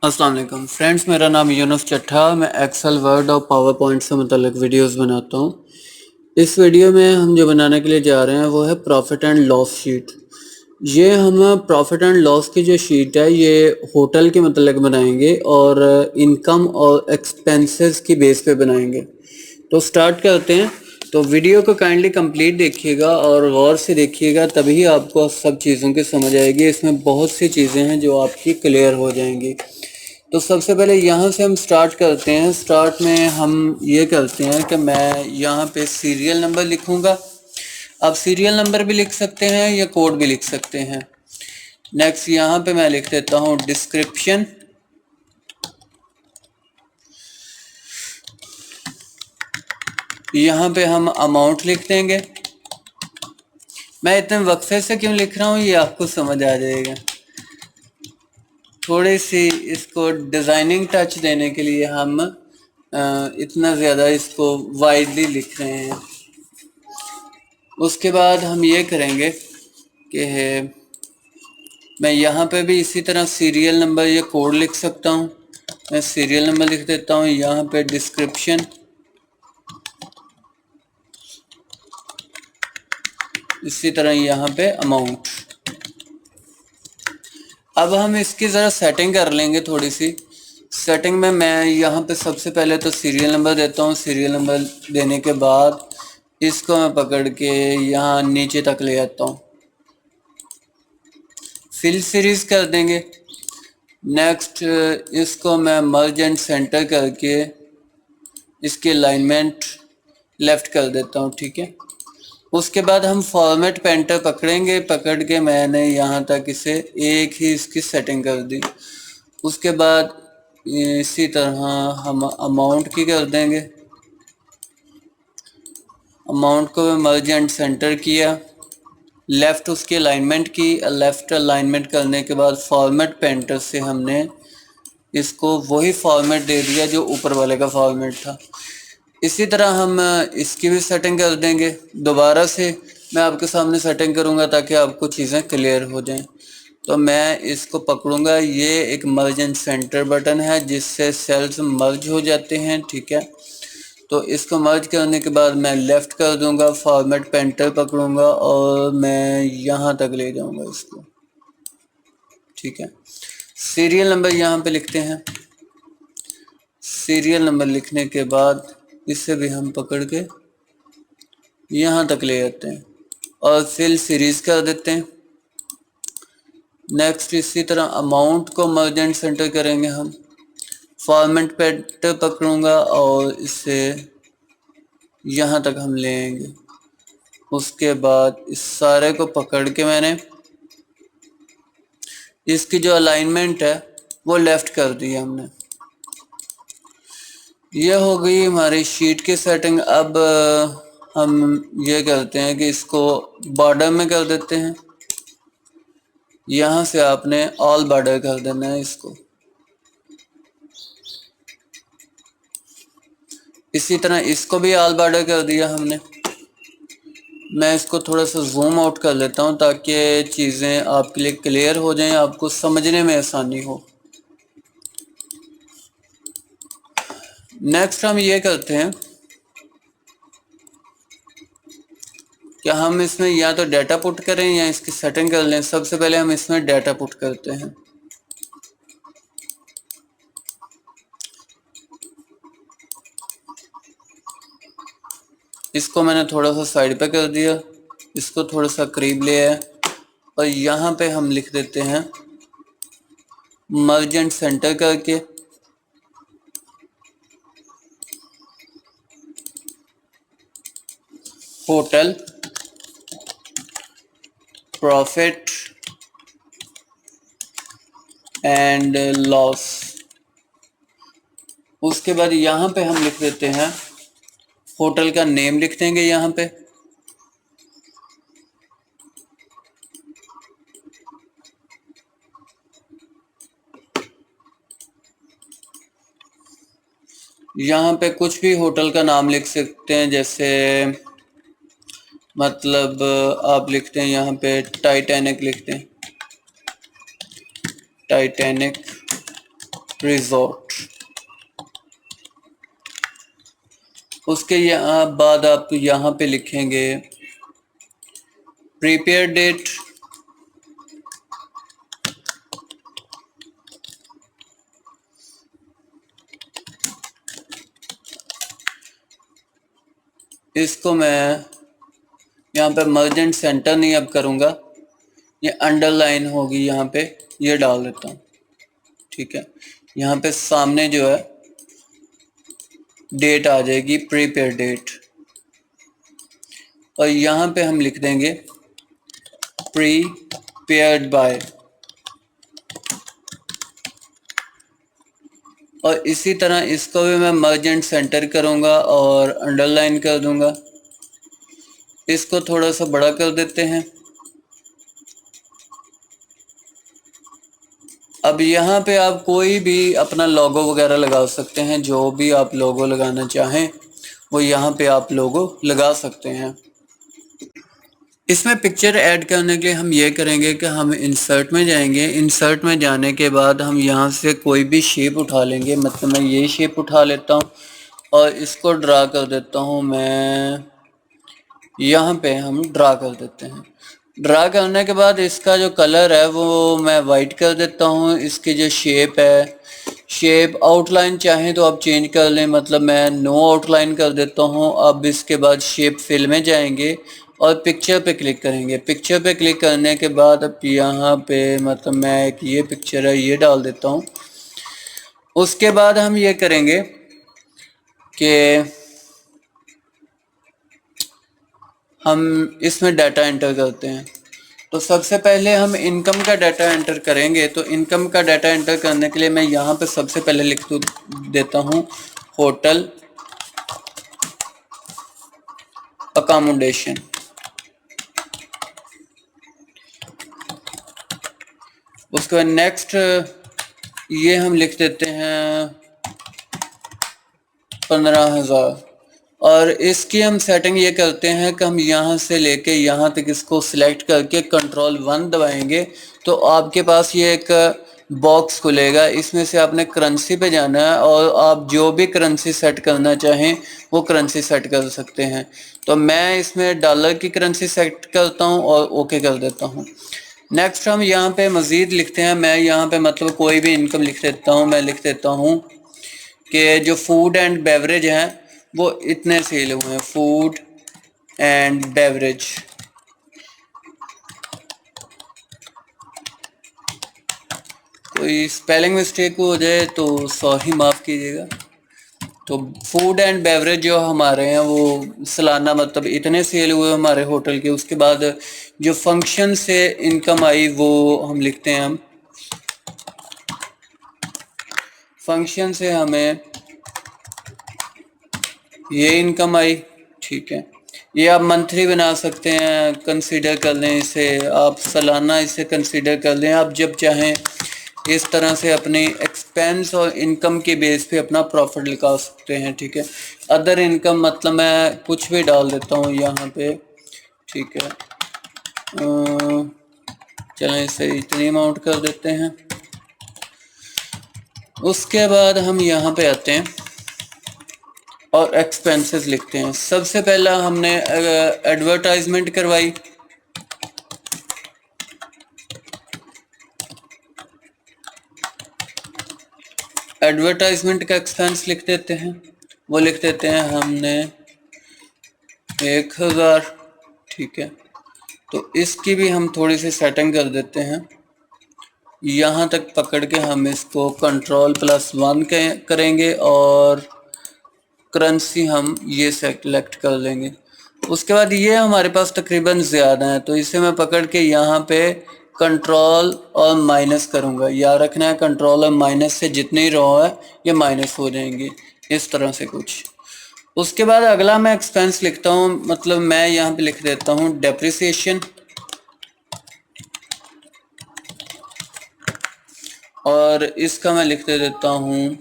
अस्सलाम वालेकुम फ्रेंड्स, मेरा नाम यूनुस चट्ठा। मैं एक्सेल, वर्ड और पावर पॉइंट से मुतल्लिक वीडियोस बनाता हूँ। इस वीडियो में हम जो बनाने के लिए जा रहे हैं वो है प्रॉफिट एंड लॉस शीट। ये हम प्रॉफिट एंड लॉस की जो शीट है ये होटल के मतलब बनाएंगे और इनकम और एक्सपेंसेस की बेस पे बनाएंगे। तो स्टार्ट करते हैं। तो वीडियो को काइंडली कंप्लीट देखिएगा और गौर से देखिएगा, तभी आपको सब चीज़ों की समझ आएगी। इसमें बहुत सी चीज़ें हैं जो आपकी क्लियर हो जाएंगी। तो सबसे पहले यहाँ से हम स्टार्ट करते हैं। स्टार्ट में हम ये करते हैं कि मैं यहाँ पे सीरियल नंबर लिखूँगा। आप सीरियल नंबर भी लिख सकते हैं या कोड भी लिख सकते हैं। नेक्स्ट यहाँ पे मैं लिख देता हूँ डिस्क्रिप्शन। यहाँ पे हम अमाउंट लिख देंगे। मैं इतने वक्फे से क्यों लिख रहा हूँ ये आपको समझ आ जाएगा। थोड़ी सी इसको डिज़ाइनिंग टच देने के लिए हम इतना ज़्यादा इसको वाइडली लिख रहे हैं। उसके बाद हम ये करेंगे कि मैं यहाँ पे भी इसी तरह सीरियल नंबर या कोड लिख सकता हूँ। मैं सीरियल नंबर लिख देता हूँ, यहाँ पे डिस्क्रिप्शन, इसी तरह यहाँ पे अमाउंट। अब हम इसकी ज़रा सेटिंग कर लेंगे थोड़ी सी। सेटिंग में मैं यहाँ पे सबसे पहले तो सीरियल नंबर देता हूँ। सीरियल नंबर देने के बाद इसको मैं पकड़ के यहाँ नीचे तक ले आता हूँ, फिल सीरीज कर देंगे। नेक्स्ट इसको मैं मर्ज एंड सेंटर करके इसकी अलाइनमेंट लेफ्ट कर देता हूँ, ठीक है। उसके बाद हम फॉर्मेट पेंटर पकड़ेंगे, पकड़ के मैंने यहाँ तक इसे एक ही इसकी सेटिंग कर दी। उसके बाद इसी तरह हम अमाउंट की कर देंगे। अमाउंट को मर्ज एंड सेंटर किया, लेफ़्ट उसकी अलाइनमेंट की। लेफ़्ट अलाइनमेंट करने के बाद फॉर्मेट पेंटर से हमने इसको वही फॉर्मेट दे दिया जो ऊपर वाले का फॉर्मेट था। इसी तरह हम इसकी भी सेटिंग कर देंगे। दोबारा से मैं आपके सामने सेटिंग करूंगा ताकि आपको चीज़ें क्लियर हो जाएं। तो मैं इसको पकड़ूंगा, ये एक मर्ज एंड सेंटर बटन है जिससे सेल्स मर्ज हो जाते हैं, ठीक है। तो इसको मर्ज करने के बाद मैं लेफ़्ट कर दूंगा, फॉर्मेट पेंटर पकड़ूंगा और मैं यहाँ तक ले जाऊंगा इसको, ठीक है। सीरियल नंबर यहाँ पे लिखते हैं। सीरियल नंबर लिखने के बाद इसे भी हम पकड़ के यहाँ तक ले जाते हैं और फिल सीरीज कर देते हैं। नेक्स्ट इसी तरह अमाउंट को मर्ज एंड सेंटर करेंगे हम। फॉर्मेट पेंटर पकड़ूंगा और इसे यहाँ तक हम ले आएंगे। उसके बाद इस सारे को पकड़ के मैंने इसकी जो अलाइनमेंट है वो लेफ्ट कर दी हमने। ये हो गई हमारी शीट की सेटिंग। अब हम ये करते हैं कि इसको बॉर्डर में कर देते हैं। यहाँ से आपने ऑल बॉर्डर कर देना है इसको। इसी तरह इसको भी ऑल बॉर्डर कर दिया हमने। मैं इसको थोड़ा सा जूम आउट कर लेता हूँ ताकि चीज़ें आपके लिए क्लियर हो जाएं, आपको समझने में आसानी हो। नेक्स्ट हम ये करते हैं कि हम इसमें या तो डाटा पुट करें या इसकी सेटिंग कर लें। सबसे पहले हम इसमें डाटा पुट करते हैं। इसको मैंने थोड़ा सा साइड पे कर दिया, इसको थोड़ा सा करीब ले आया और यहाँ पे हम लिख देते हैं मर्ज एंड सेंटर करके होटल प्रॉफिट एंड लॉस। उसके बाद यहाँ पे हम लिख देते हैं होटल का नेम लिख देंगे यहाँ पे। यहाँ पे कुछ भी होटल का नाम लिख सकते हैं, जैसे मतलब आप लिखते हैं यहाँ पे टाइटैनिक लिखते हैं, टाइटैनिक। रिजॉर्ट। उसके बाद आप यहाँ पे लिखेंगे प्रीपेयर डेट, इसको मैं यहाँ पे मर्जेंट सेंटर नहीं अब करूँगा, ये अंडरलाइन होगी यहाँ पे, ये डाल देता हूँ। ठीक है, यहाँ पे सामने जो है डेट आ जाएगी, प्रीपेयर डेट, और यहाँ पे हम लिख देंगे प्रीपेयर्ड बाय, और इसी तरह इसको भी मैं मर्जेंट सेंटर करूँगा और अंडरलाइन कर दूँगा। इसको थोड़ा सा बड़ा कर देते हैं। अब यहाँ पे आप कोई भी अपना लोगो वगैरह लगा सकते हैं, जो भी आप लोगो लगाना चाहें वो यहाँ पे आप लोगो लगा सकते हैं। इसमें पिक्चर ऐड करने के लिए हम ये करेंगे कि हम इंसर्ट में जाएंगे। इंसर्ट में जाने के बाद हम यहाँ से कोई भी शेप उठा लेंगे, मतलब मैं ये शेप उठा लेता हूँ और इसको ड्रा कर देता हूँ। मैं यहाँ पे हम ड्रा कर देते हैं। ड्रा करने के बाद इसका जो कलर है वो मैं वाइट कर देता हूँ। इसकी जो शेप है, शेप आउटलाइन चाहें तो आप चेंज कर लें, मतलब मैं नो आउटलाइन कर देता हूँ। अब इसके बाद शेप फिल में जाएंगे और पिक्चर पे क्लिक करेंगे। पिक्चर पे क्लिक करने के बाद अब यहाँ पे मतलब मैं एक ये पिक्चर है ये डाल देता हूँ। उसके बाद हम ये करेंगे कि हम इसमें डाटा एंटर करते हैं। तो सबसे पहले हम इनकम का डाटा एंटर करेंगे। तो इनकम का डाटा एंटर करने के लिए मैं यहाँ पे सबसे पहले लिख देता हूँ होटल अकोमोडेशन। उसके बाद नेक्स्ट ये हम लिख देते हैं 15,000, और इसकी हम सेटिंग ये करते हैं कि हम यहाँ से लेके यहाँ तक इसको सिलेक्ट करके कंट्रोल 1 दबाएंगे तो आपके पास ये एक बॉक्स खुलेगा। इसमें से आपने करेंसी पे जाना है और आप जो भी करेंसी सेट करना चाहें वो करेंसी सेट कर सकते हैं। तो मैं इसमें डॉलर की करेंसी सेट करता हूँ और ओके कर देता हूँ। नेक्स्ट हम यहाँ पे मज़ीद लिखते हैं। मैं यहाँ पे मतलब कोई भी इनकम लिख देता हूँ। मैं लिख देता हूँ कि जो फूड एंड बेवरेज हैं वो इतने सेल हुए हैं, फूड एंड बेवरेज। कोई स्पेलिंग मिस्टेक हो जाए तो सॉरी माफ़ कीजिएगा। तो फूड एंड बेवरेज जो हमारे हैं वो सालाना मतलब इतने सेल हुए हमारे होटल के। उसके बाद जो फंक्शन से इनकम आई वो हम लिखते हैं, हम फंक्शन से हमें ये इनकम आई। ठीक है, ये आप मंथली बना सकते हैं, कंसीडर कर लें इसे, आप सालाना इसे कंसीडर कर लें। आप जब चाहें इस तरह से अपने एक्सपेंस और इनकम के बेस पे अपना प्रॉफिट निकाल सकते हैं। ठीक है, अदर इनकम मतलब मैं कुछ भी डाल देता हूँ यहाँ पे। ठीक है, चलें इसे इतनी अमाउंट कर देते हैं। उसके बाद हम यहाँ पे आते हैं और एक्सपेंसेस लिखते हैं। सबसे पहला हमने एडवर्टाइजमेंट करवाई, एडवर्टाइजमेंट का एक्सपेंस लिख देते हैं। वो लिख देते हैं हमने 1,000। ठीक है, तो इसकी भी हम थोड़ी सी सेटिंग कर देते हैं। यहाँ तक पकड़ के हम इसको कंट्रोल+1 करेंगे और करेंसी हम ये सेलेक्ट कर लेंगे। उसके बाद ये हमारे पास तकरीबन ज़्यादा है तो इसे मैं पकड़ के यहाँ पे कंट्रोल और माइनस करूँगा। याद रखना है कंट्रोल और माइनस से जितने रो है ये माइनस हो जाएंगे, इस तरह से कुछ। उसके बाद अगला मैं एक्सपेंस लिखता हूँ, मतलब मैं यहाँ पे लिख देता हूँ डेप्रिसिएशन, और इसका मैं लिख देता हूँ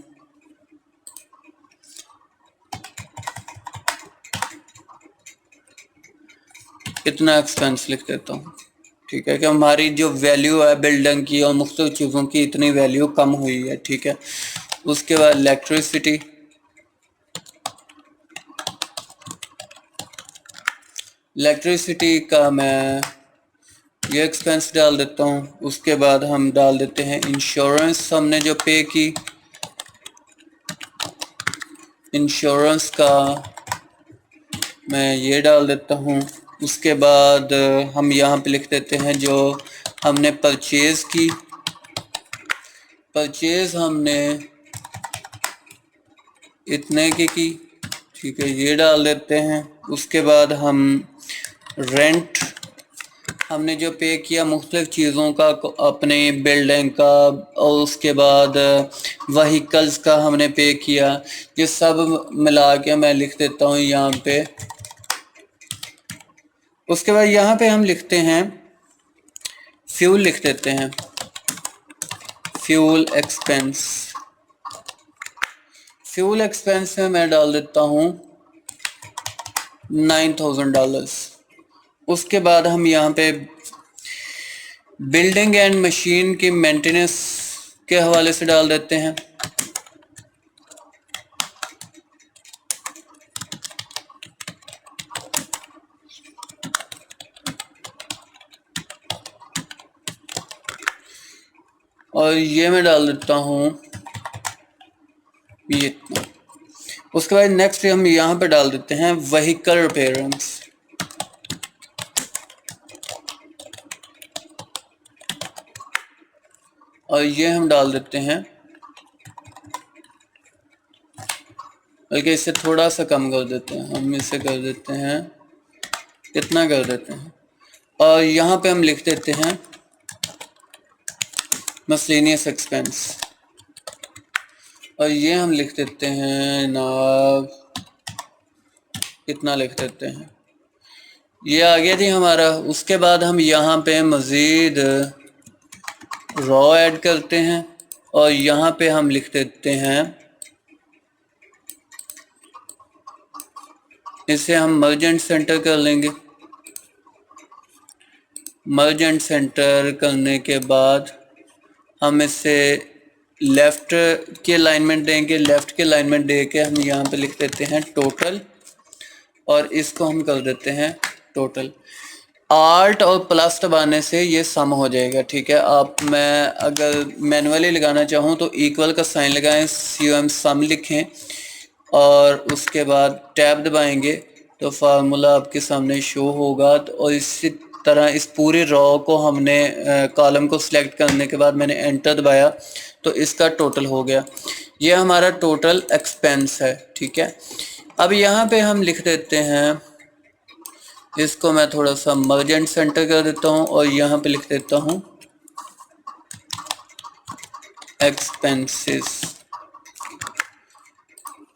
इतना एक्सपेंस लिख देता हूँ। ठीक है, कि हमारी जो वैल्यू है बिल्डिंग की और मुख्तलिफ चीज़ों की इतनी वैल्यू कम हुई है। ठीक है, उसके बाद इलेक्ट्रिसिटी का मैं ये एक्सपेंस डाल देता हूँ। उसके बाद हम डाल देते हैं इंश्योरेंस, हमने जो पे की, इंश्योरेंस का मैं ये डाल देता हूँ। उसके बाद हम यहाँ पे लिख देते हैं जो हमने परचेज़ की, परचेज़ हमने इतने की, ठीक है, ये डाल देते हैं। उसके बाद हम रेंट हमने जो पे किया मुख्तलिफ चीज़ों का, अपने बिल्डिंग का, और उसके बाद व्हीकल्स का हमने पे किया, ये सब मिला के मैं लिख देता हूँ यहाँ पे। उसके बाद यहाँ पे हम लिखते हैं फ्यूल, लिख देते हैं फ्यूल एक्सपेंस। फ्यूल एक्सपेंस में मैं डाल देता हूँ $9,000। उसके बाद हम यहाँ पे बिल्डिंग एंड मशीन की मेंटेनेंस के हवाले से डाल देते हैं। और ये मैं डाल देता हूँ ये इतना। उसके बाद नेक्स्ट हम यहाँ पे डाल देते हैं व्हीकल रिपेयरेंस। और ये हम डाल देते हैं, बल्कि इससे थोड़ा सा कम कर देते हैं, हम इसे कर देते हैं, कितना कर देते हैं, और यहाँ पे हम लिख देते हैं मिसलेनियस एक्सपेंस। और ये हम लिख देते हैं ना, कितना लिख देते हैं, ये आ गया थी हमारा। उसके बाद हम यहाँ पे मज़ीद रॉ ऐड करते हैं और यहाँ पे हम लिख देते हैं, इसे हम मर्ज एंड सेंटर कर लेंगे। मर्ज एंड सेंटर करने के बाद हम इसे लेफ़्ट के अलाइनमेंट देंगे, लेफ़्ट के अलाइनमेंट दे के हम यहाँ पे लिख देते हैं टोटल, और इसको हम कर देते हैं टोटल। आल्ट और प्लस दबाने से ये सम हो जाएगा, ठीक है। आप मैं अगर मैनुअली लगाना चाहूँ तो इक्वल का साइन लगाएं, COM सम लिखें, और उसके बाद टैब दबाएंगे तो फार्मूला आपके सामने शो होगा। और इसी तरह इस पूरे रॉ को हमने कॉलम को सिलेक्ट करने के बाद मैंने एंटर दबाया तो इसका टोटल हो गया। ये हमारा टोटल एक्सपेंस है, ठीक है। अब यहाँ पे हम लिख देते हैं, इसको मैं थोड़ा सा मर्ज एंड सेंटर कर देता हूँ और यहाँ पे लिख देता हूँ एक्सपेंसेस,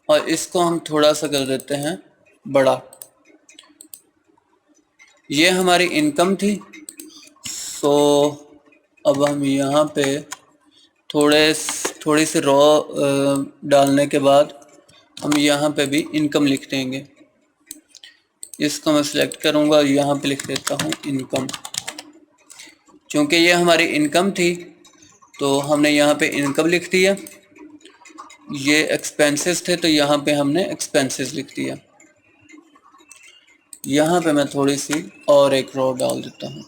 और इसको हम थोड़ा सा कर देते हैं बड़ा। ये हमारी इनकम थी। सो अब हम यहाँ पे थोड़ी सी रॉ डालने के बाद हम यहाँ पे भी इनकम लिख देंगे। इसको मैं सिलेक्ट करूँगा और यहाँ पे लिख देता हूँ इनकम। चूँकि ये हमारी इनकम थी तो हमने यहाँ पे इनकम लिख दिया। ये एक्सपेंसेस थे तो यहाँ पे हमने एक्सपेंसेस लिख दिया। यहाँ पे मैं थोड़ी सी और एक रो डाल देता हूँ,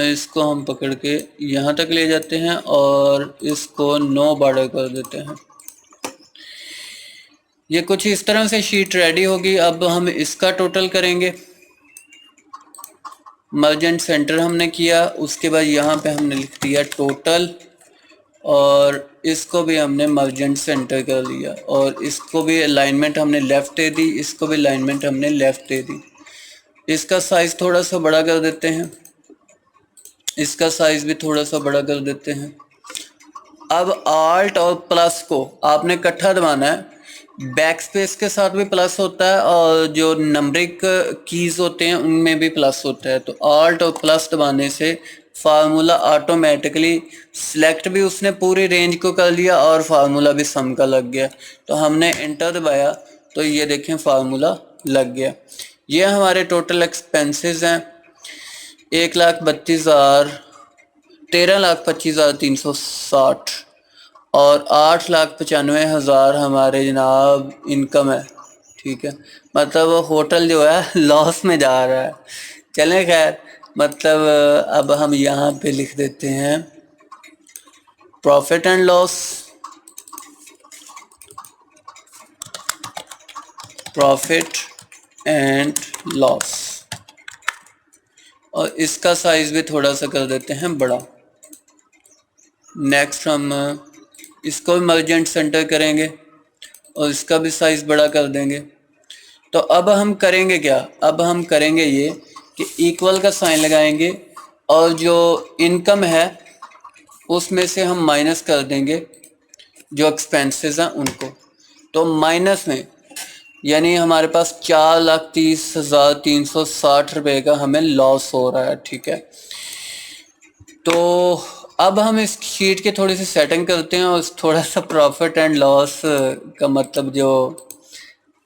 इसको हम पकड़ के यहाँ तक ले जाते हैं और इसको नो बॉर्डर कर देते हैं। ये कुछ इस तरह से शीट रेडी होगी। अब हम इसका टोटल करेंगे। मर्ज एंड सेंटर हमने किया, उसके बाद यहाँ पे हमने लिख दिया टोटल, और इसको भी हमने मर्ज एंड सेंटर कर लिया, और इसको भी अलाइनमेंट हमने लेफ़्ट दे दी, इसको भी अलाइनमेंट हमने लेफ़्ट दे दी। इसका साइज़ थोड़ा सा बड़ा कर देते हैं, इसका साइज़ भी थोड़ा सा बड़ा कर देते हैं। अब आल्ट और प्लस को आपने इकट्ठा दबाना है। बैक स्पेस के साथ भी प्लस होता है और जो नंबरिक कीज़ होते हैं उनमें भी प्लस होता है। तो आल्ट और प्लस दबाने से फार्मूला ऑटोमेटिकली सिलेक्ट भी उसने पूरी रेंज को कर लिया और फार्मूला भी सम का लग गया। तो हमने एंटर दबाया तो ये देखें फार्मूला लग गया। ये हमारे टोटल एक्सपेंसेस हैं 1,32,000 13,25,360। और 8,95,000 हमारे जनाब इनकम है, ठीक है। मतलब होटल जो है लॉस में जा रहा है। चलें खैर, मतलब अब हम यहाँ पे लिख देते हैं profit and loss, profit and loss, और इसका साइज भी थोड़ा सा कर देते हैं बड़ा। नेक्स्ट हम इसको भी मर्जेंट सेंटर करेंगे और इसका भी साइज बड़ा कर देंगे। तो अब हम करेंगे क्या, अब हम करेंगे ये कि इक्वल का साइन लगाएंगे और जो इनकम है उसमें से हम माइनस कर देंगे जो एक्सपेंसेस हैं उनको। तो माइनस में यानी हमारे पास 4,30,360 रुपये का हमें लॉस हो रहा है, ठीक है। तो अब हम इस शीट के थोड़ी सी सेटिंग करते हैं और थोड़ा सा प्रॉफिट एंड लॉस का मतलब जो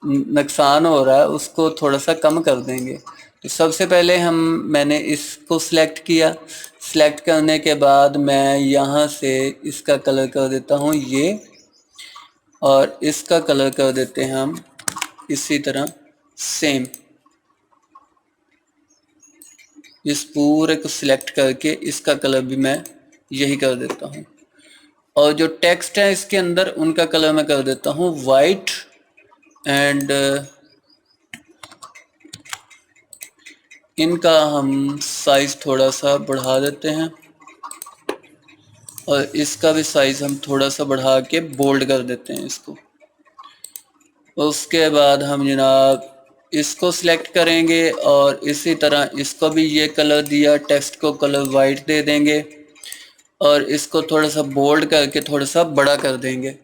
नुकसान हो रहा है उसको थोड़ा सा कम कर देंगे। तो सबसे पहले मैंने इसको सिलेक्ट किया। सिलेक्ट करने के बाद मैं यहाँ से इसका कलर कर देता हूँ ये, और इसका कलर कर देते हैं हम इसी तरह सेम। इस पूरे को सिलेक्ट करके इसका कलर भी मैं यही कर देता हूँ, और जो टेक्स्ट है इसके अंदर उनका कलर मैं कर देता हूँ वाइट, एंड इनका हम साइज थोड़ा सा बढ़ा देते हैं और इसका भी साइज हम थोड़ा सा बढ़ा के बोल्ड कर देते हैं इसको। उसके बाद हम जनाब इसको सिलेक्ट करेंगे और इसी तरह इसको भी ये कलर दिया, टेक्स्ट को कलर वाइट दे देंगे और इसको थोड़ा सा बोल्ड करके थोड़ा सा बड़ा कर देंगे।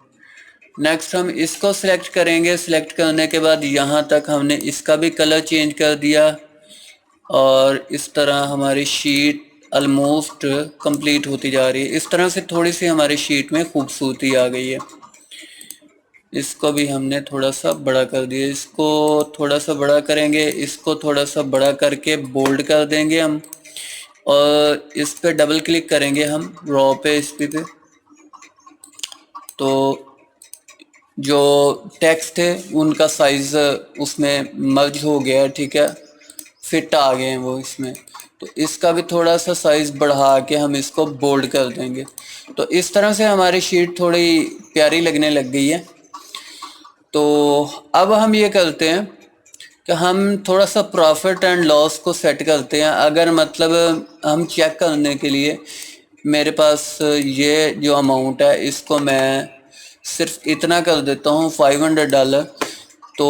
नेक्स्ट हम इसको सिलेक्ट करेंगे। सिलेक्ट करने के बाद यहाँ तक हमने इसका भी कलर चेंज कर दिया और इस तरह हमारी शीट ऑलमोस्ट कंप्लीट होती जा रही है। इस तरह से थोड़ी सी हमारी शीट में खूबसूरती आ गई है। इसको भी हमने थोड़ा सा बड़ा कर दिया, इसको थोड़ा सा बड़ा करेंगे, इसको थोड़ा सा बड़ा करके बोल्ड कर देंगे हम, और इस पे डबल क्लिक करेंगे हम रॉ पे, इस पे तो जो टेक्स्ट है उनका साइज उसमें मर्ज हो गया है, ठीक है, फिट आ गए हैं वो इसमें। तो इसका भी थोड़ा सा साइज बढ़ा के हम इसको बोल्ड कर देंगे। तो इस तरह से हमारी शीट थोड़ी प्यारी लगने लग गई है। तो अब हम ये करते हैं कि हम थोड़ा सा प्रॉफिट एंड लॉस को सेट करते हैं। अगर मतलब हम चेक करने के लिए मेरे पास ये जो अमाउंट है इसको मैं सिर्फ इतना कर देता हूँ $500, तो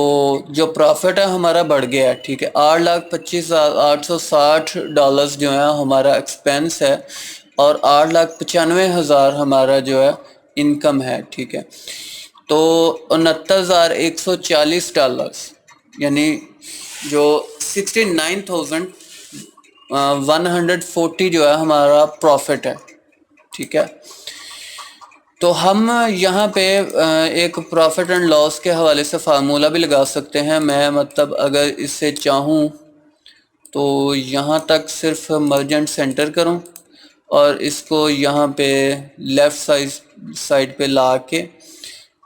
जो प्रॉफिट है हमारा बढ़ गया है, ठीक है। 8,25,860 जो है हमारा एक्सपेंस है और 8,95,000 हमारा जो है इनकम है, ठीक है। तो $69,140 यानी जो 69,140 जो है हमारा प्रॉफिट है, ठीक है। तो हम यहाँ पे एक प्रॉफिट एंड लॉस के हवाले से फार्मूला भी लगा सकते हैं। मैं मतलब अगर इससे चाहूँ तो यहाँ तक सिर्फ मर्जेंट सेंटर करूँ और इसको यहाँ पे लेफ़्ट साइड पे ला के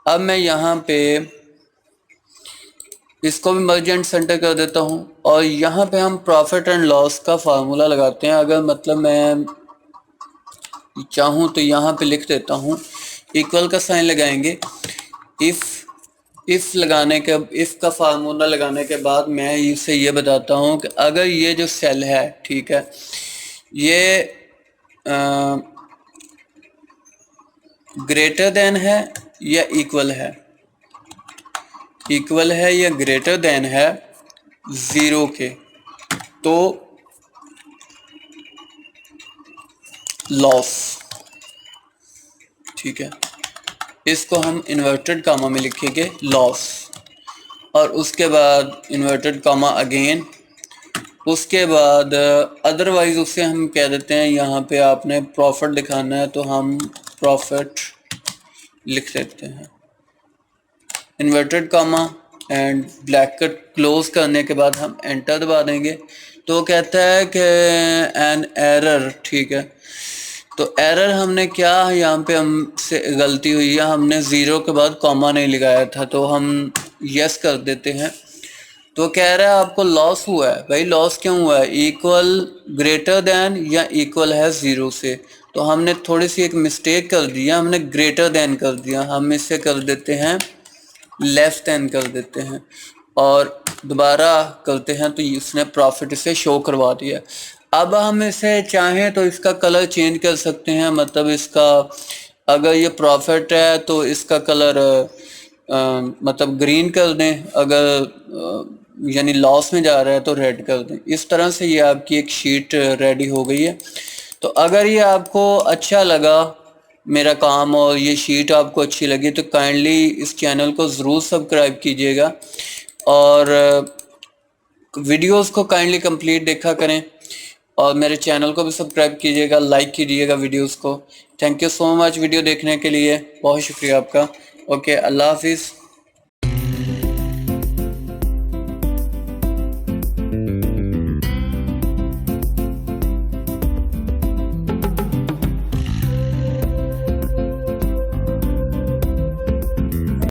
अब मैं यहाँ पे इसको भी मर्जेंट सेंटर कर देता हूँ और यहाँ पे हम प्रॉफिट एंड लॉस का फार्मूला लगाते हैं। अगर मतलब मैं चाहूँ तो यहाँ पे लिख देता हूँ, इक्वल का साइन लगाएंगे। इफ़ लगाने के इफ़ का फार्मूला लगाने के बाद मैं इसे ये बताता हूँ कि अगर ये जो सेल है, ठीक है, ये ग्रेटर देन है या इक्वल है, इक्वल है या ग्रेटर देन है 0 के, तो लॉस, ठीक है। इसको हम इन्वर्टेड कामा में लिखेंगे लॉस, और उसके बाद इन्वर्टेड कामा अगेन, उसके बाद अदरवाइज उसे हम कह देते हैं यहाँ पे आपने प्रॉफिट दिखाना है तो हम प्रॉफिट लिख देते हैं inverted comma and bracket close करने के बाद हम एंटर दबा देंगे। तो कहता है कि एन एरर, ठीक है, तो एरर हमने क्या यहाँ पे हमसे गलती हुई है, हमने ज़ीरो के बाद कॉमा नहीं लगाया था, तो हम यस कर देते हैं। तो कह रहा है आपको लॉस हुआ है। भाई लॉस क्यों हुआ है? इक्वल, ग्रेटर देन या इक्वल है ज़ीरो से। तो हमने थोड़ी सी एक मिस्टेक कर दिया, हमने ग्रेटर देन कर दिया, हम इसे कर देते हैं लेस देन कर देते हैं और दोबारा करते हैं तो इसने प्रॉफिट इसे शो करवा दिया। अब हम इसे चाहें तो इसका कलर चेंज कर सकते हैं, मतलब इसका अगर ये प्रॉफिट है तो इसका कलर मतलब ग्रीन कर दें, अगर यानी लॉस में जा रहा है तो रेड कर दें। इस तरह से ये आपकी एक शीट रेडी हो गई है। तो अगर ये आपको अच्छा लगा मेरा काम और ये शीट आपको अच्छी लगी तो काइंडली इस चैनल को ज़रूर सब्सक्राइब कीजिएगा और वीडियोस को काइंडली कंप्लीट देखा करें और मेरे चैनल को भी सब्सक्राइब कीजिएगा, लाइक कीजिएगा वीडियोस को। Thank you so much video देखने के लिए, बहुत शुक्रिया आपका। ओके, अल्लाह हाफिज़।